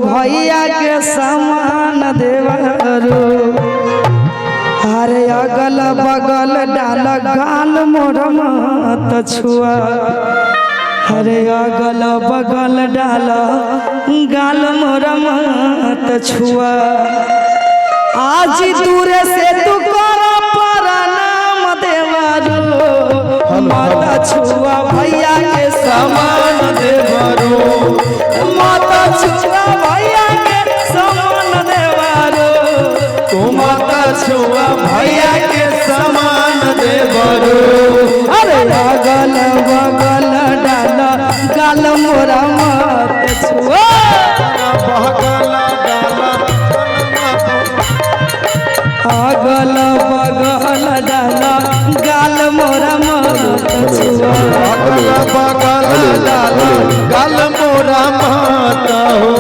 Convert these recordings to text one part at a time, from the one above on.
भैया के समान देवरू अरे अगल बगल डाल गाल मोर मत छुआ अरे अगल बगल डाल गाल मोर मत छुआ आज दूर से तू कर प्रणाम देवरू मत छुआ भैया के समान देवरू मत छुआ भैया के समान देवरू मत छुआ भैया के समान देवरू अरे अगल बगल डाल गाल मोरा मत छुआ अगल बगल डाल गाल मोरा मत छुआ अगल बगल डाल गाल मोरा मत हो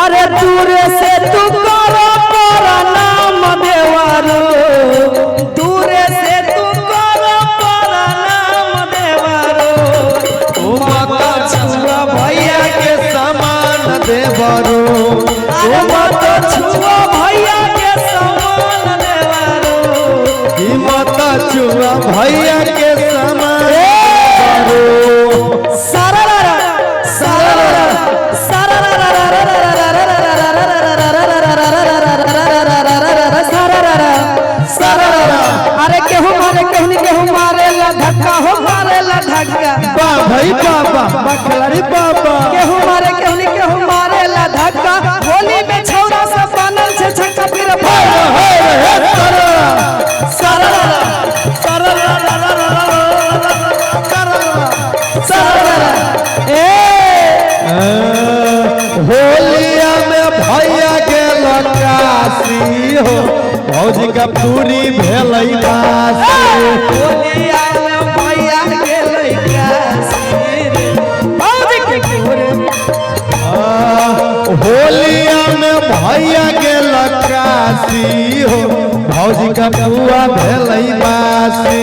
अरे दूर से तू कर प्रणाम देवरू दूर से तू कर प्रणाम देवरू मत छुआ भैया के समान देवरू मत छुआ भैया के समान देवरू मत छुआ भैया के समान देवरू सररा सररा अरे केहू मारे कहनी केहू मारे ला धक्का हो मारे ला धक्का बा भाई बाबा बखलारी बाबा केहू मारे कहनी केहू मारे ला धक्का होली में छौरा से बनल छे छक्का फिर होलिया में भैया के लकासी हो भौजी का पूरी भेलई बासी होलिया में भैया के लकासी होलिया में भैया के लकासी हो भौजी का बुआ भेलई बासी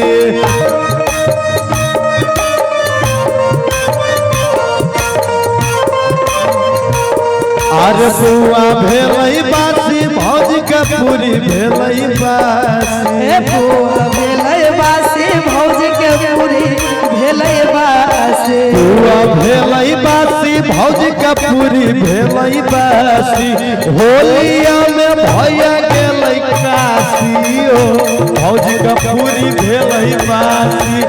अरे बुआ भेलई बासी भौजी का पूरी भेलई बासी बुआ भेलै बासी भौजी के पूरी भेलै बासी बुआ भेलई बासी भौजी का पूरी भेलई बासी होलिया में भैया के लकासी हो भौजी का पूरी भेलई बासी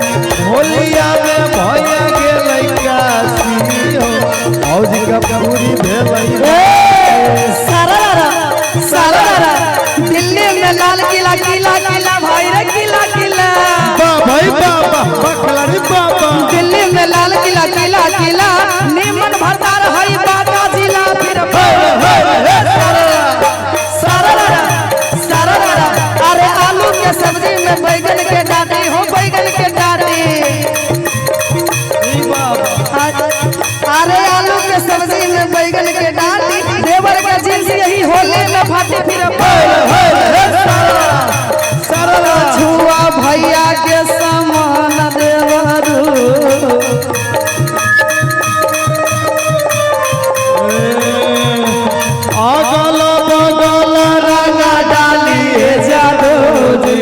होलिया में भैया के लकासी हो भौजी का पूरी भेलई सररा दिल्ली में लाल किला किला किला भाई रे किला किला भाई बाबा बखलारी बाबा दिल्ली में लाल किला किला किला निमन भरदार हई बाका जिला फिर सररा अरे आलू के सब्जी में बैगन के डाटी हो बैगन के डाटी अरे आलू के सब्जी में बैगन के डाटी देवर के जींस यही होली में फाटी फिर सरला छुआ भैया के समान देवरू अगल बगल रंगा डालिए जादू जी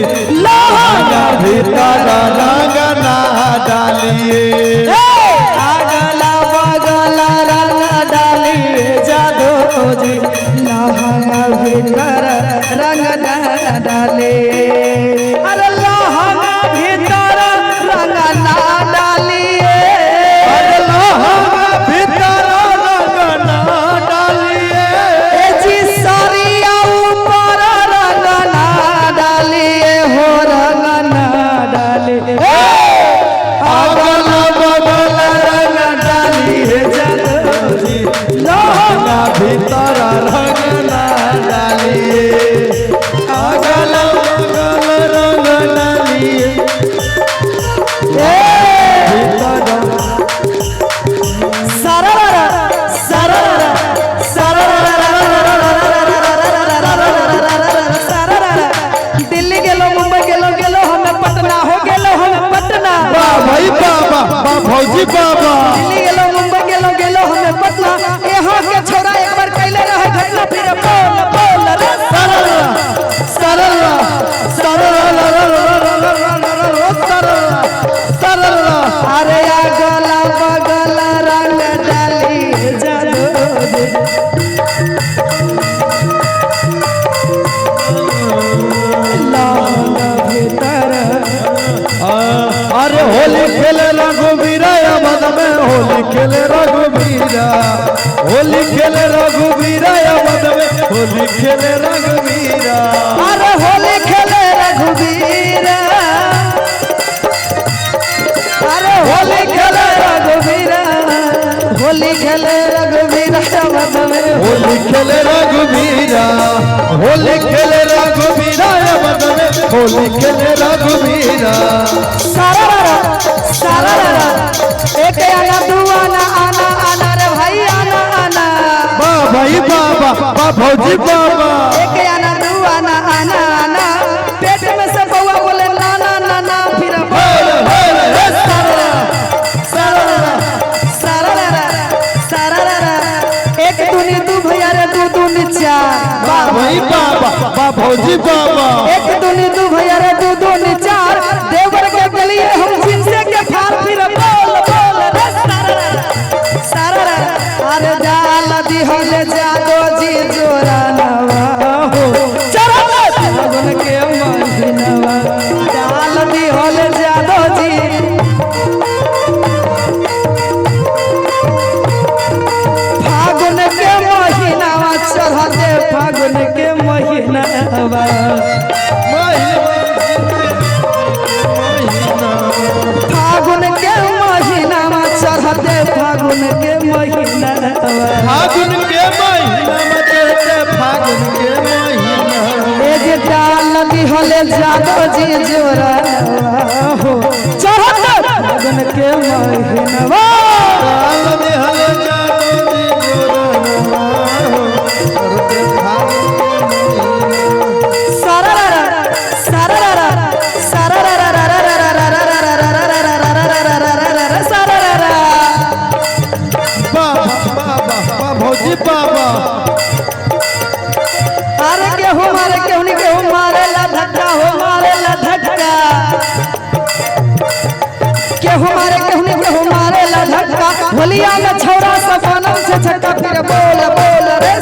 लहंगा भीतर रंग ना डालिए अगल बगल रंग डालिए जादू जी लहंगा भीतर रंग डाले अरे लहंगा भीतर होली खेले रघुवीरा मद में होली खेले रघुवीरा होली खेले रघुवीरा मद में होली खेले रघुवीरा अरे होली खेले रघुवीरा अरे होली खेले रघुवीरा होली खेले रघुवीरा मद में होली खेले रघुवीरा होली खेले रघुवीरा मद में होली खेले रघुवीरा सारा एक आना दू आना आना आना रे भाई आना आना भाई बाबा भौजी बाबा एक आना दू आना आना आना पेट में से बउआ बोले नाना नाना फिर एक दूनी दू भैया रे दू दूनी चार भाई बाबा भौजी बाबा एक दूनी दू भैया रे दू दूनी चार देवर के गलिए हम जिनसे के फार फिर बोल बोल रे सारा अरे जाल दी होले जादो जी जोरा नवा हो चलो लगन के महीनवा जाल दी होले जादो जी फागुन के महीनावा चढ़ते फागुन के महीनावा फागुन के महीना में चढ़ते फागुन के महीना फागुन के महीना में चढ़ते फागुन के महीना एक डाल नदी होले जादो जी जोरा हो चढ़ते फागुन के महीना भौजी बाबा अरे केहू मारे केहू नहीं केहू मारे ला धक्का हो मारे ला धक्का केहू मारे केहू नहीं केहू मारे ला धक्का होलिया में छौरा सब बनम से छक्का फिर बोल बोल रे